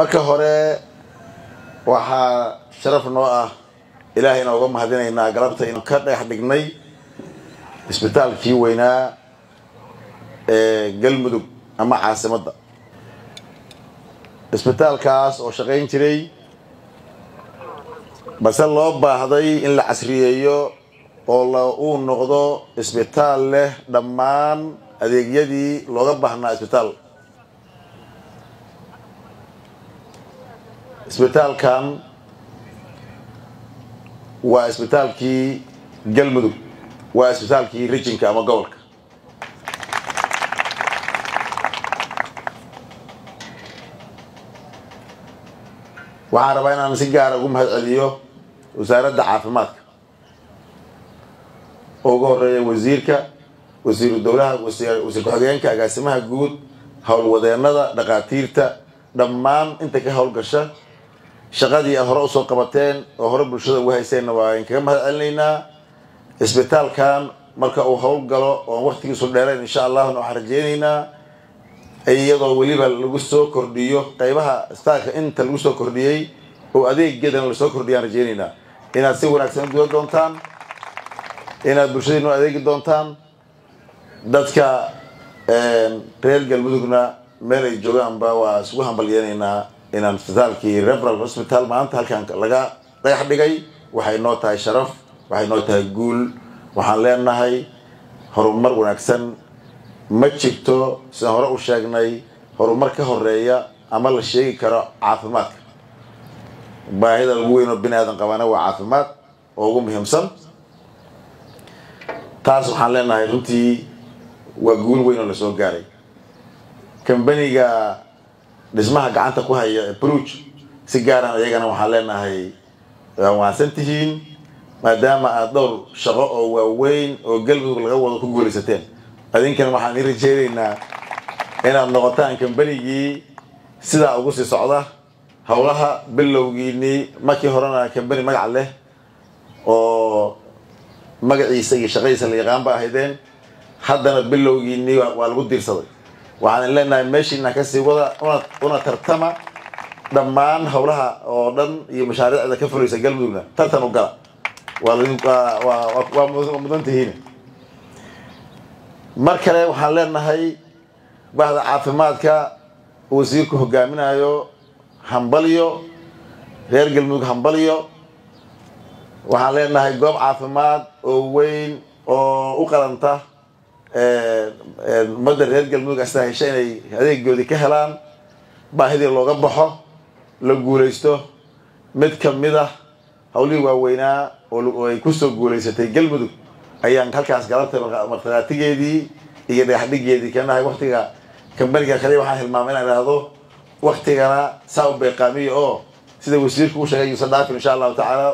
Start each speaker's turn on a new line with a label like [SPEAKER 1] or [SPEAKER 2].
[SPEAKER 1] marka hore waxa sharaf noo ah ilaahayna uga mahadinaynaa galabta in ka dhex dhignay isbitaalkii weynaa ee galmudug ama caasimadda isbitaalkaas oo shaqayn jiray balse loo baahday in la casriyeeyo oo uu noqdo isbitaal leh dhammaan adeegyadii looga baahnaa isbitaalkan waa isbitaalkii galmudug waa isbitaalkii rijinka ama gobolka waxaan rabaa inaan si gaar ugu mahadceliyo wasaaradda caafimaadka oo ugu horeeya wasiiru dowlaha wasiir ku-xigeenka agaasimaha guud howlwadeennada dhaqaatiirta dhammaan inta ka howlgasha shaqadii aad hore usoo qabateen oo hore bulshada ugu hayseenna waa in kaga mahadcelinaynaa isbitaalkan marka uu howlgalo oo waqtigiisu dheerayn insha allahna waxaan rajaynaynaa iyadoo weliba lagu soo kordhiyo qaybaha isbitaalka inta lagu soo kordhiyey oo adeegyadan lasoo kordhiyaan rajaynaynaa inaad si wanaagsan u gudan doontaan inaad bulshadiinu adeegi doontaan dadka reer galmudugna meel ay joogaanba waa isugu hambalyeenaynaa inaan isbitaalkii referal hospital maanta halkan laga dhagax dhigay waxay noo tahay sharaf waxay noo tahay guul waxaan leenahay horumar wanaagsan ma jirto sidaan hore u sheegnay horumar ka horeeya ama la sheegi karo caafimaadka baahida ugu weyn oo bini aadan qabana waa caafimaad oo ugu muhiimsan taas waxaan leenahay runtii waa guul weyn oo la soo gaaray kambaniga dhismaha gacanta ku haya bruj si gaaran ayagana waxaan leenahay waansan tihiin maadaama aad dhowr shaqo oo waaweyn oo galmudug laga wado ku guulaysateen adinkana waxaan idin rajaynaynaa inaad noqotaan kambanigii sidaa ugu sii socda howlaha bilowgiinii markii horena kambani magac leh oo magaciisa iyo shaqadiisa la yaqaan ba ahaydeen haddana bilowgiinii waa lagu diirsaday waxaan leenahay meeshiina kasii wada una tartama dhammaan howlaha oo dhan iyo mashaariicda ka fulaysa galmudugna tartan u gala waa mudan tihiin mar kale waxaan leenahay bahda caafimaadka wasiirku hogaaminayo hambalyo reer galmudug hambalyo waxaan leenahay goob caafimaad oo weyn oo u qalanta ummadda reer galmudug astaa hesha inay adeegoodii ka helaan baahidii looga baxo la guulaysto mid ka mid ah howlihii waaweynaa oo ay kusoo guulaysatay galmudug ayaan halkaas galabtay markhaatigeedii iyo dhagaxdhigeedii keenahay waqtiga kambaniga kale waxaan hilmaamay inaan idhaahdo waqtigana saa u beeqaamiyo oo sida wasiirku u sheegay yuusan dhaafin insha allahu tacaala